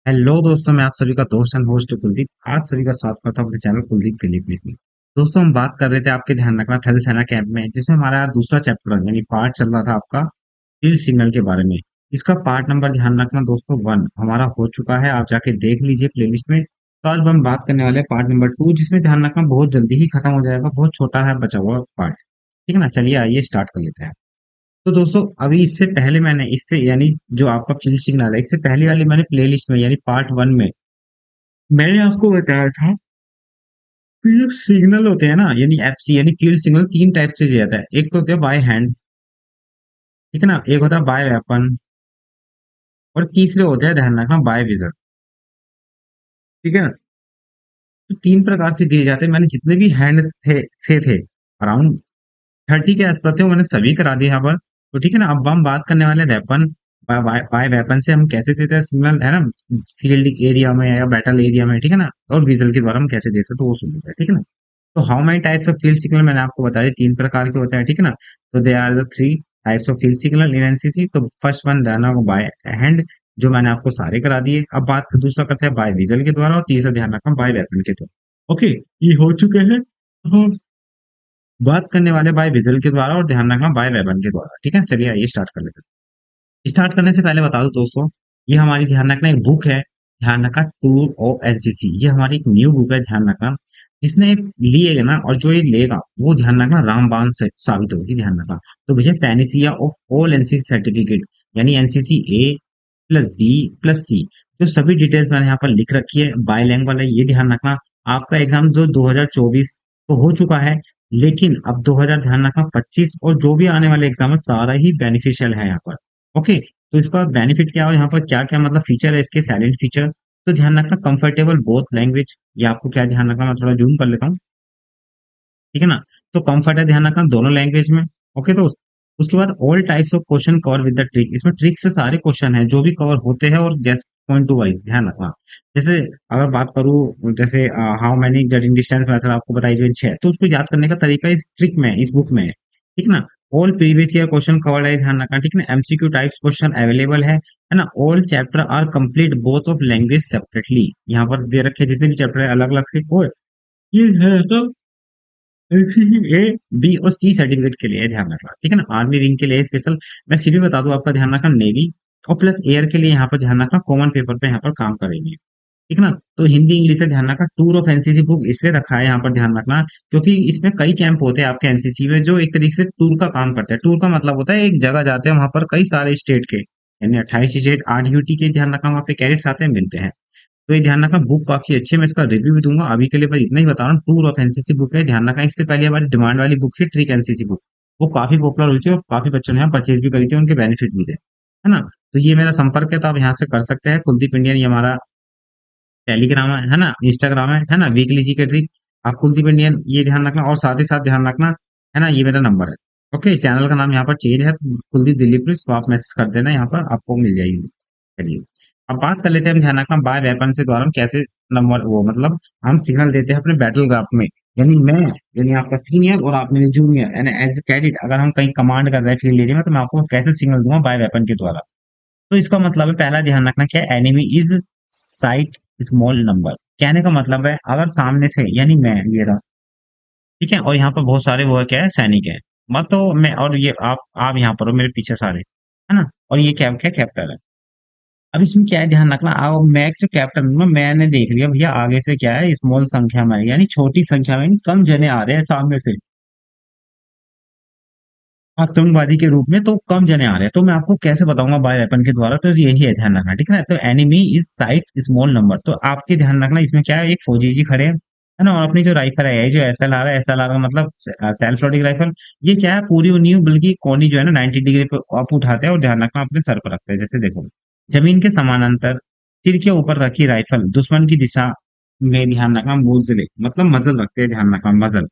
Hello दोस्तों, मैं आप सभी का दोस्त एंड होस्ट कुलदीप। आप सभी का स्वागत करता हूं अपने चैनल कुलदीप दिलीप प्लीज में। दोस्तों, हम बात कर रहे थे, आपके ध्यान रखना, थल सेना कैंप में, जिसमें हमारा दूसरा चैप्टर यानी पार्ट चल रहा था आपका फील्ड सिग्नल के बारे में। इसका पार्ट नंबर ध्यान रखना दोस्तों 1 हमारा हो चुका है, आप जाके देख लीजिए प्लेलिस्ट में। तो आज हम बात करने वाले हैं पार्ट नंबर 2, जिसमें ध्यान रखना बहुत जल्दी ही खत्म हो जाएगा, बहुत छोटा है बचा हुआ पार्ट। ठीक है ना, चलिए आइए स्टार्ट कर लेते हैं। तो दोस्तों, अभी इससे पहले मैंने इससे यानी जो आपका फील्ड सिग्नल है, इससे पहले वाली मैंने प्लेलिस्ट में यानी पार्ट 1 में मैंने आपको बताया था कि जो सिग्नल होते हैं ना, यानी एफसी यानी फील्ड सिग्नल, तीन टाइप से दिया जाता है। एक तो होता है बाय हैंड, ठीक है ना, एक होता है बाय वेपन, और तीसरे होते हैं ध्यान रखना बाय विजन। ठीक है ना, तो तीन प्रकार से दिए जाते हैं। मैंने जितने भी हैंड थे अराउंड 30 के आसपास थे, वो मैंने सभी करा दिए यहाँ पर। तो ठीक है ना, अब हम बात करने वाले वेपन। बाय वेपन से हम कैसे देते हैं सिग्नल, है ना, फील्ड एरिया में या बैटल एरिया में, ठीक है ना, और विजल के द्वारा हम कैसे देते हैं, तो वो सुन लेते हैं। ठीक है ना, तो how many types of field signal मैंने आपको बताया, तीन प्रकार के होते हैं। ठीक है ना, तो they are the three types of field signal in NCC. तो फर्स्ट वन ध्यान रखो बाय हैंड, जो मैंने आपको सारे करा दिए। अब बात दूसरा करते हैं बाय विजल के द्वारा, और तीसरा ध्यान रखना बाय वेपन के द्वारा। ओके, ये हो चुके हैं। हम बात करने वाले बाय विजल के द्वारा और ध्यान रखना बाय वेपन के द्वारा। ठीक है, चलिए आइए स्टार्ट कर लेते हैं। स्टार्ट करने से पहले बता दो दोस्तों, ये हमारी ध्यान रखना एक बुक है, ध्यान रखना टूर ऑफ एनसीसी। ये हमारी एक न्यू बुक है, ध्यान रखना। जिसने लिएगा ना और जो ये लेगा, वो ध्यान रखना रामबाण से साबित होगी, ध्यान रखना। तो भैया panacea of all NCC certificate, यानी NCC A plus B plus C, जो सभी डिटेल्स मैंने यहाँ पर लिख रखी है, बाईलैंग्वेज है, ये ध्यान रखना। आपका एग्जाम जो 2024 तो हो चुका है, लेकिन अब 2000 ध्यान रखना 25 और जो भी आने वाले एग्जाम है, सारा ही बेनिफिशियल है यहाँ पर। ओके, तो इसका बेनिफिट क्या है और यहाँ पर क्या क्या मतलब फीचर है इसके, साइलेंट फीचर। तो ध्यान रखना कंफर्टेबल बोथ लैंग्वेज, ये आपको क्या ध्यान रखना, मैं थोड़ा जूम कर लेता हूँ। ठीक है ना, तो कंफर्ट है ध्यान रखना दोनों लैंग्वेज में। ओके दोस्त, उसके बाद all types of question cover with the trick, इसमें ट्रिक से सारे क्वेश्चन हैं जो भी कवर होते हैं, और जैसे पॉइंट टू वाइज ध्यान रखना। जैसे अगर बात करूं, जैसे how many judging distance method आपको बताई गई 6, तो उसको याद करने का तरीका इस ट्रिक में, इस बुक में है। ठीक है ना, all previous year question covered है, ध्यान रखना। ठीक है ना, एमसीक्यू टाइप्स क्वेश्चन अवेलेबल है ना। All chapter are complete both of language separately, यहाँ पर दे रखे जितने भी चैप्टर है अलग अलग से। और ये है तो ए बी और सी सर्टिफिकेट के लिए ध्यान रखना। ठीक है ना, आर्मी विंग के लिए स्पेशल। मैं फिर भी बता दूं, आपका ध्यान रखना नेवी और प्लस एयर के लिए यहाँ पर ध्यान रखना कॉमन पेपर पे यहाँ पर काम करेंगे। ठीक है ना, तो हिंदी इंग्लिश से ध्यान रखना। टूर ऑफ एनसीसी बुक इसलिए रखा है यहाँ पर ध्यान रखना, क्योंकि इसमें कई कैंप होते हैं आपके एनसीसी में, जो एक तरीके से टूर का काम करते हैं। टूर का मतलब होता है एक जगह जाते हैं, वहां पर कई सारे स्टेट के यानी 28 स्टेट 8 यूटी के, ध्यान रखना, वहाँ पे कैडेट्स आते हैं, मिलते हैं। तो ये ध्यान रखना, बुक काफी अच्छी है, मैं इसका रिव्यू भी दूंगा। अभी के लिए बस इतना ही बता रहा हूँ, टूर ऑफ एनसीसी बुक है, ध्यान रखना। इससे पहले हमारी डिमांड वाली बुक थी ट्रिक एनसीसी बुक, वो काफी पॉपुलर हुई थी और काफी बच्चों ने यहाँ परचेज भी करी थी, उनके बेनिफिट भी थे, है ना। तो ये मेरा संपर्क है, तो आप यहाँ से कर सकते हैं। कुलदीप इंडियन ये हमारा टेलीग्राम है ना, इंस्टाग्राम है ना, वीकली जी के ट्रिक। आप कुलदीप इंडियन ये ध्यान रखना, और साथ ही साथ ध्यान रखना, है ना, ये मेरा नंबर है। ओके, चैनल का नाम यहाँ पर चेंज है, तो कुलदीप दिलीप, तो आप मैसेज कर देना, यहाँ पर आपको मिल जाएगी। चलिए, अब बात कर लेते हैं, हम ध्यान रखना बाय वेपन से द्वारा हम कैसे नंबर वो मतलब हम सिग्नल देते हैं अपने बैटल ग्राफ में। यानी मैं, यानी आपका सीनियर और आप मेरे जूनियर, यानी एज ए कैडेट, अगर हम कहीं कमांड कर रहे हैं फील्ड एरिया में, तो मैं आपको कैसे सिग्नल दूंगा बाय वेपन के द्वारा। तो इसका मतलब है, पहला ध्यान रखना क्या है, enemy is site small number. कहने का मतलब है, अगर सामने से यानी मैं ये रहा, ठीक है, और यहाँ पर बहुत सारे वो है क्या है, सैनिक है, मत तो मैं, और ये आप यहाँ पर हो मेरे पीछे सारे, है ना, और ये क्या क्या कैप्टन है। अब इसमें क्या है ध्यान रखना, अब मैं जो कैप्टन हूँ ना, मैंने देख लिया भैया आगे से क्या है, स्मॉल संख्या में, यानी छोटी संख्या में, यानी कम जने आ रहे हैं सामने से आतंकवादी के रूप में, तो कम जने आ रहे हैं, तो मैं आपको कैसे बताऊंगा बाय वेपन के द्वारा, तो यही है ध्यान रखना। ठीक है ना, तो enemy is site small number, तो आपके ध्यान रखना इसमें क्या है, एक फौजी जी खड़े हैं, है ना, और अपनी जो राइफल है, जो एसएलआर है, एसएलआर का मतलब सेल्फ लोडिंग राइफल, ये क्या है, पूरी नहीं बल्कि कोनी जो है ना 90 डिग्री पे आप उठाते हैं, और ध्यान रखना अपने सर पर रखते हैं, जैसे देखो जमीन के समानांतर सिर के ऊपर रखी राइफल दुश्मन की दिशा में, ध्यान रखना मुजले मतलब मजल रखते हैं, ध्यान रखना मजल,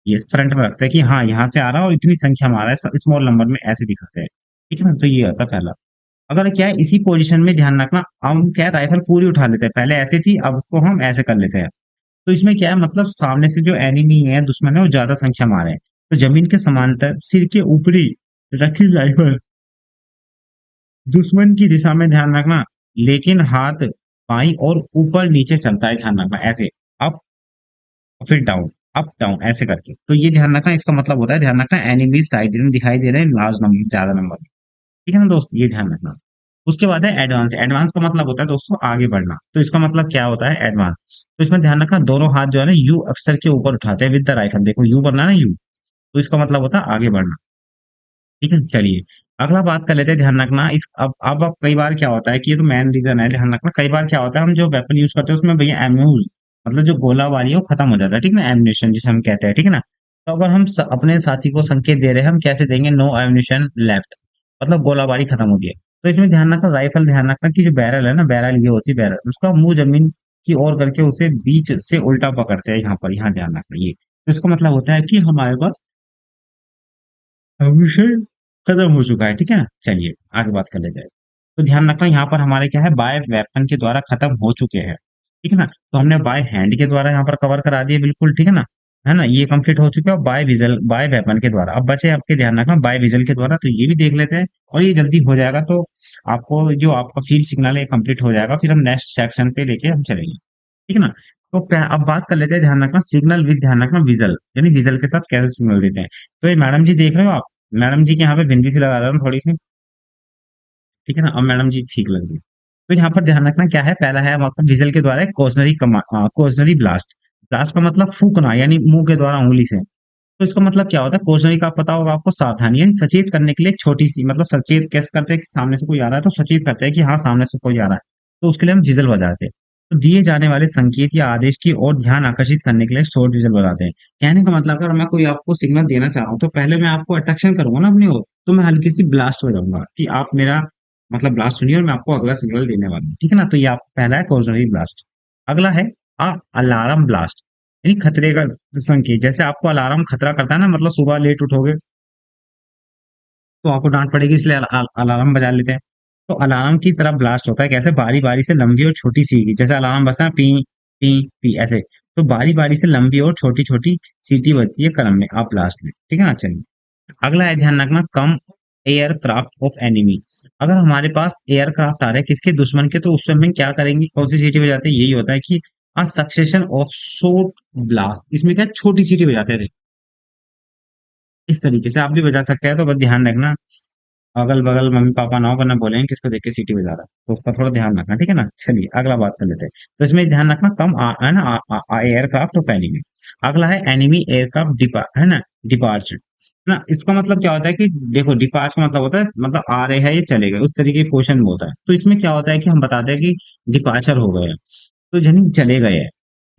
ये फ्रंट में रखते हैं कि हाँ यहाँ से आ रहा है और इतनी संख्या में आ रहा है, स्मॉल नंबर में ऐसे दिखाते हैं। ठीक है ना, तो ये आता है पहला। अगर क्या है, इसी पोजीशन में ध्यान रखना, हम क्या है, राइफल पूरी उठा लेते हैं, पहले ऐसे थी, अब उसको हम ऐसे कर लेते हैं। तो इसमें क्या है, मतलब सामने से जो एनिमी है, दुश्मन है, वो ज्यादा संख्या में आ रहे हैं, तो जमीन के समांतर सिर के ऊपरी रखी राइफल दुश्मन की दिशा में, ध्यान रखना, लेकिन हाथ बाईं और ऊपर नीचे चलता है, ध्यान रखना ऐसे, अप फिर डाउन, अप डाउन ऐसे करके। तो ये ध्यान रखना, इसका मतलब होता है, ध्यान रखना एनिमी साइड में दिखाई दे रहे हैं लार्ज नंबर, ज्यादा नंबर। ठीक है ना दोस्त, ये ध्यान रखना। उसके बाद है एडवांस। एडवांस का मतलब होता है दोस्तों आगे बढ़ना। तो इसका मतलब क्या होता है एडवांस, तो इसमें ध्यान रखना दोनों हाथ जो है ना यू अक्षर के ऊपर उठाते हैं विद द राइट हैंड, देखो यू करना है ना यू, तो इसका मतलब होता है आगे बढ़ना। ठीक है, चलिए अगला बात कर लेते हैं। ध्यान रखना इस अब कई बार क्या होता है कि ये तो मेन रीजन है, ध्यान रखना कई बार क्या होता है हम जो वेपन यूज करते हैं उसमें भैया एम्यूज, मतलब जो गोला बारी है वो खत्म हो जाता है, ठीक है ना, एम्यूनेशन जिसे हम कहते हैं, ठीक है ना। तो अगर हम अपने साथी को संकेत दे रहे हैं, हम कैसे देंगे, नो एम्यूनेशन लेफ्ट, मतलब गोला बारी खत्म हो गई है। तो इसमें ध्यान रखना राइफल, ध्यान रखना कि जो बैरल है ना, बैरल ये होती है बैरल, उसका मुंह जमीन की ओर करके उसे बीच से उल्टा पकड़ते हैं, यहाँ पर, यहाँ ध्यान रखना ये। तो इसका मतलब होता है कि हमारे पास विषय खत्म हो चुका है, ठीक है ना। चलिए आगे बात कर ले जाए। तो ध्यान रखना यहाँ पर हमारे क्या है, बाय वेपन के द्वारा खत्म हो चुके हैं, ठीक है ना। तो हमने बाय हैंड के द्वारा यहाँ पर कवर करा दिए बिल्कुल, ठीक है ना, ये कंप्लीट हो चुका है। बाय विजल, बाय वेपन के द्वारा अब बचे आपके, ध्यान रखना बाय विजल के द्वारा, तो ये भी देख लेते हैं और ये जल्दी हो जाएगा। तो आपको जो आपका फील्ड सिग्नल है कंप्लीट हो जाएगा, फिर हम नेक्स्ट सेक्शन पे लेके हम चलेंगे, ठीक है ना। तो अब बात कर लेते हैं, ध्यान रखना सिग्नल विद, ध्यान रखना विजल, यानी विजल के साथ कैसे सिग्नल देते हैं। तो ये मैडम जी देख रहे हो आप, मैडम जी के यहाँ पे बिंदी सी लगा रहा हूँ थोड़ी सी, ठीक है ना, अब मैडम जी ठीक लग रही है। तो यहाँ पर ध्यान रखना क्या है, पहला है मतलब विजल के द्वारा कोसनरी कोसनरी ब्लास्ट। ब्लास्ट का मतलब फूकना, यानी मुंह के द्वारा उंगली से। तो इसका मतलब क्या होता है, कोसनरी का पता होगा आपको, सावधानी, यानी सचेत करने के लिए एक छोटी सी, मतलब सचेत कैसे करते हैं कि सामने से कोई आ रहा है तो सचेत करते हैं कि हाँ सामने से कोई आ रहा है, तो उसके लिए हम विजल बजाते हैं। तो दिए जाने वाले संकेत या आदेश की ओर ध्यान आकर्षित करने के लिए शॉर्ट विजल बजाते हैं। कहने का मतलब अगर मैं कोई आपको सिग्नल देना चाह रहा हूँ तो पहले मैं आपको अट्रैक्शन करूंगा ना अपनी ओर, तो मैं हल्की सी ब्लास्ट हो जाऊंगा कि आप मेरा मतलब ब्लास्ट सुनिए और मैं आपको अगला सिग्नल देने वाला हूँ, ठीक है ना। तो ये आप पहला है कोऑर्डिनरी ब्लास्ट। अगला है अलार्म ब्लास्ट, यानी खतरे का संकेत। जैसे आपको अलार्म खतरा करता है ना, मतलब सुबह लेट उठोगे तो आपको डांट पड़ेगी, इसलिए अलार्म बजा लेते हैं। तो अलार्म की तरह ब्लास्ट होता है, कैसे, बारी बारी से लंबी और छोटी सीटी, जैसे अलार्म बजता है पी पी पी ऐसे, तो बारी बारी से लंबी और छोटी छोटी सीटी बजती है क्रम में आप ब्लास्ट में, ठीक है ना। चलिए अगला है, ध्यान रखना कम एयरक्राफ्ट ऑफ एनिमी। अगर हमारे पास एयरक्राफ्ट आ रहे हैं किसके, दुश्मन के, तो उस समय क्या करेंगे, कौन सी सीटी बजाते हैं, यही होता है कि अ सक्सेशन ऑफ शॉर्ट ब्लास्ट। इसमें क्या छोटी सीटी बजाते थे, इस तरीके से आप भी बजा सकते हैं, तो बस ध्यान रखना अगल बगल मम्मी पापा ना हो, वरना बोलेंगे किसको देख के सीटी बजा रहा है, तो उसका थोड़ा ध्यान रखना, ठीक है ना। चलिए अगला बात कर लेते हैं। तो इसमें ध्यान रखना कम है ना एयरक्राफ्ट ऑफ एनिमी। अगला है एनिमी एयरक्राफ्ट डिपार, है ना, डिपार्चर ना। इसका मतलब क्या होता है कि देखो, डिपार्च का मतलब होता है मतलब आ रहे हैं ये चले गए, उस तरीके के क्वेश्चन में होता है। तो इसमें क्या होता है कि हम बताते हैं कि डिपार्चर हो गए हैं, तो यानी चले गए हैं,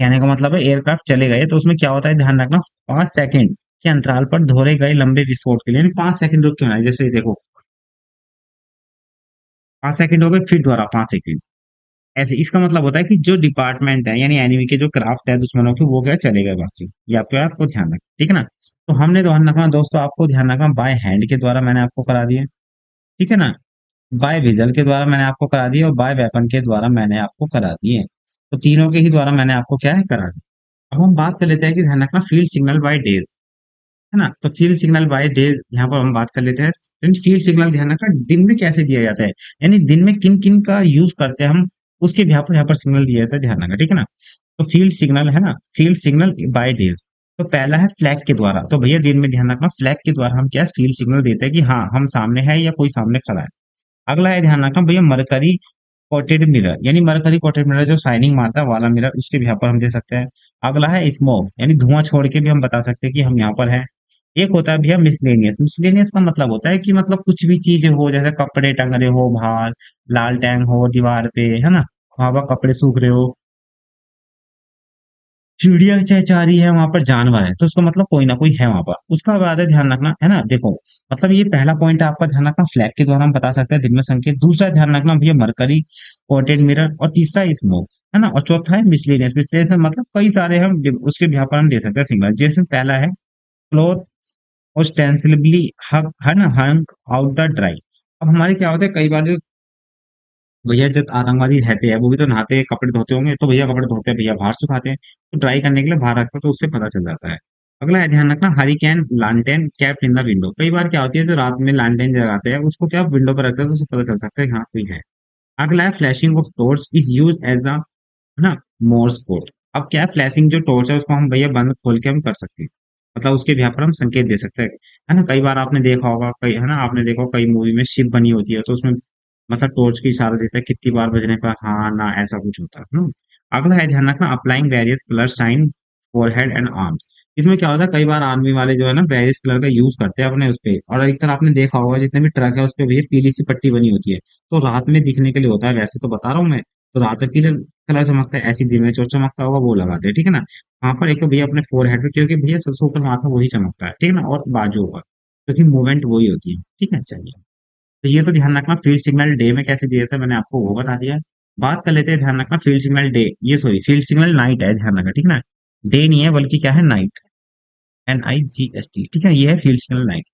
कहने का मतलब है एयरक्राफ्ट चले गए। तो उसमें क्या होता है, ध्यान रखना 5 सेकंड के अंतराल पर दोहरे गए लंबे विस्फोट के लिए, यानी 5 सेकंड रुक क्यों है, जैसे देखो 5 सेकंड हो गए फिर दोबारा 5 सेकंड, ऐसे। इसका मतलब होता है कि जो डिपार्टमेंट है यानी एनिमी के जो क्राफ्ट है दुश्मनों के, वो क्या चले गए वापसी, या आपको आपको ध्यान रखना, ठीक है ना। तो हमने ध्यान रखना दोस्तों, आपको ध्यान रखना बाय हैंड के द्वारा मैंने आपको करा दिया, ठीक है ना, बाय विजल के द्वारा मैंने आपको करा दिया और बाय वेपन के द्वारा मैंने आपको करा दिए। तो तीनों के ही द्वारा मैंने आपको क्या है करा दिया। अब हम बात कर लेते हैं कि ध्यान रखना फील्ड सिग्नल बाय डेज, है ना। तो फील्ड सिग्नल बाय डेज यहाँ पर हम बात कर लेते हैं। फील्ड सिग्नल ध्यान रखना दिन में कैसे दिया जाता है, यानी दिन में किन किन का यूज करते हैं हम, उसके भी यहाँ पर सिग्नल दिया जाता है, ध्यान रखना, ठीक है ना। तो फील्ड सिग्नल है ना, फील्ड सिग्नल बाय डेज। तो पहला है फ्लैग के द्वारा, तो भैया दिन में ध्यान रखना फ्लैग के द्वारा हम क्या फील्ड सिग्नल देते हैं कि हाँ हम सामने है या कोई सामने खड़ा है। अगला है, ध्यान रखना भैया मरकरी कोटेड मिरर, यानी मरकरी कोटेड मिरर जो शाइनिंग मारता है वाला मिरर, उसके भी यहाँ पर हम दे सकते हैं। अगला है स्मोक, यानी धुआं छोड़ के भी हम बता सकते हैं कि हम यहाँ पर हैं। एक होता है भैया मिसलेनियस। मिसलेनियस का मतलब होता है कि मतलब कुछ भी चीजें हो, जैसे कपड़े टंग रहे हो बाहर, लाल टैंग हो दीवार पे, है ना, वहां पर कपड़े सूख रहे हो, चिड़िया चहचहा रही है, वहां पर जानवर है, तो उसका मतलब कोई ना कोई है वहां पर, उसका बाद है ध्यान रखना, है ना। देखो मतलब ये पहला पॉइंट है आपका, ध्यान रखना फ्लैग के द्वारा हम बता सकते हैं दिन में संकेत। दूसरा ध्यान रखना भैया मरकरी कोटेड मिरर, और तीसरा स्मोक, है ना। और चौथा है मिसलेनियस। मिसलेनियस मतलब कई सारे हम उसके यहाँ पर हम दे सकते हैं सिग्नल। जैसे पहला है क्लोथ ostensibly हग, है ना, हंग आउट द ड्राई। अब हमारे क्या होता है कई बार जो भैया जब आतंकवादी रहते हैं वो भी तो नहाते हैं, कपड़े धोते होंगे, तो भैया कपड़े धोते हैं भैया बाहर सुखाते हैं, तो ड्राई करने के लिए बाहर रखते हैं, तो उससे पता चल जाता है। अगला है, ध्यान रखना हरिकेन लालटेन कैप्ट इन द विंडो। कई बार क्या होती है जो रात में लालटेन जगाते हैं उसको क्या विंडो पर रखते हैं, तो उससे पता चल सकता है हाँ कोई है। अगला है flashing of torch is use as a, है ना, मोर्स कोड। अब क्या है, फ्लैशिंग जो टॉर्च है उसको हम भैया बंद खोल के हम कर सकते हैं, मतलब उसके भी यहाँ पर हम संकेत दे सकते हैं, है ना। कई बार आपने देखा होगा, कई, है ना, आपने देखा होगा कई मूवी में शिप बनी होती है तो उसमें मतलब टॉर्च की इशारा देता है कितनी बार बजने पर हाँ ना ऐसा कुछ होता है ना। अगला है ध्यान रखना applying various colour sign forehead and arms. इसमें क्या होता है, कई बार आर्मी वाले जो है ना वेरियस कलर का यूज करते हैं अपने उस पे, और अधिकतर आपने देखा होगा जितने भी ट्रक है उस पे भैया पीली सी पट्टी बनी होती है, तो रात में दिखने के लिए होता है, वैसे तो बता रहा हूँ मैं। तो रात में पीले कलर चमकता है, ऐसी दिन में जो चमकता होगा वो लगाते हैं, ठीक है ना। वहां पर एक तो भैया अपने फोर हेड पे, क्योंकि भैया सबसे ऊपर वहां पर वही चमकता है, ठीक है ना, और बाजू पर क्योंकि मूवमेंट वही होती है, ठीक है। चलिए, तो ये तो ध्यान रखना फील्ड सिग्नल डे में कैसे दिया था, मैंने आपको वो बता दिया है। बात कर लेते हैं, ध्यान रखना फील्ड सिग्नल डे, ये सॉरी फील्ड सिग्नल नाइट है, ध्यान रखना, ठीक है ना। डे नहीं है बल्कि क्या है, नाइट, NIGST, ठीक है, ये है फील्ड सिग्नल नाइट।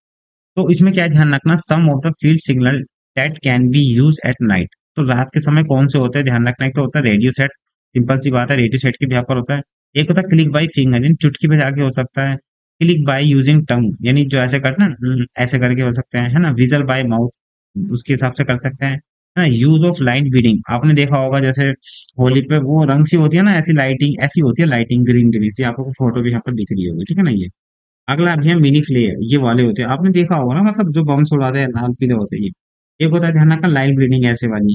तो इसमें क्या है, ध्यान रखना some of the field signal that can be use at night. तो रात के समय कौन से होते हैं, ध्यान रखना, एक तो होता है रेडियो सेट, सिंपल सी बात है, रेडियो सेट के भी यहाँ पर होता है। एक होता है क्लिक बाय फिंगर, यानी चुटकी बजा के हो सकता है। क्लिक बाय यूजिंग टंग, यानी जो ऐसे करते हैं ना, ऐसे करके हो सकते हैं, है ना। विजल बाय माउथ, उसके हिसाब से कर सकते हैं, है ना। यूज ऑफ लाइट बीडिंग, आपने देखा होगा जैसे होली पे वो रंग सी होती है ना, ऐसी लाइटिंग, ऐसी होती है लाइटिंग ग्रीन ग्रीन सी, आपको फोटो भी यहाँ पर दिख रही होगी, ठीक है ना ये। अगला अभी है मिनी फ्लेयर, ये वाले होते हैं, आपने देखा होगा ना, मतलब जो बम्स उड़ाते हैं लाल पीले होते हैं ये। एक होता है ध्यान रखना लाइट ब्रीडिंग ऐसे वाली,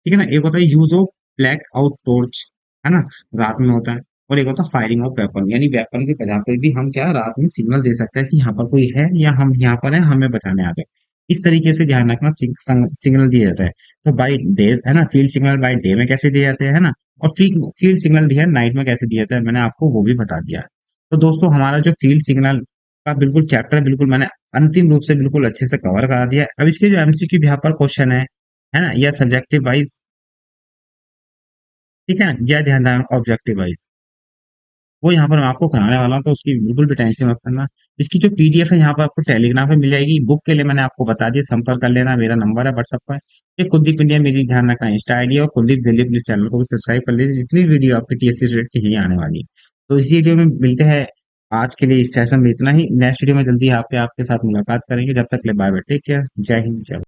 ठीक है ना। एक होता है use of black out torch, है ना, रात में होता है। और एक होता है फायरिंग ऑफ वेपन, यानी वेपन की वजह पे भी हम क्या रात में सिग्नल दे सकते हैं कि यहाँ पर कोई है या हम यहाँ पर है, हमें बचाने आ गए। इस तरीके से ध्यान रखना सिग्नल दिया जाता है। तो बाई डे, है ना, फील्ड सिग्नल बाई डे में कैसे दिए जाते हैं, है ना। और फील्ड सिग्नल दिया नाइट में कैसे दिया जाता है, मैंने आपको वो भी बता दिया है। तो दोस्तों हमारा जो फील्ड सिग्नल का बिल्कुल चैप्टर बिल्कुल मैंने अंतिम रूप से बिल्कुल अच्छे से कवर करा दिया है। अब इसके जो MCQ भी यहाँ पर क्वेश्चन है ना, या सब्जेक्टिव वाइज, ठीक है, या ध्यान ऑब्जेक्टिव वाइज, वो यहाँ पर मैं आपको कराने वाला हूँ, तो उसकी बिल्कुल भी टेंशन मत करना। इसकी जो PDF है यहाँ पर आपको टेलीग्राम पे मिल जाएगी। बुक के लिए मैंने आपको बता दिया, संपर्क कर लेना, मेरा नंबर है व्हाट्सएप पर। ये कुलदीप इंडिया मेरी, ध्यान रखना, इंस्टा ID है, और कुलदीप दिल्ली पुलिस चैनल को भी सब्सक्राइब कर लीजिए, जितनी वीडियो आपकी TSC रिलेटेड की यही आने वाली है। तो इसी वीडियो में मिलते हैं, आज के लिए इस सेशन में इतना ही। नेक्स्ट वीडियो में जल्दी आपके आपके साथ मुलाकात करेंगे, जब तक ले बाय बाय, टेक केयर, जय हिंद, जय भारत।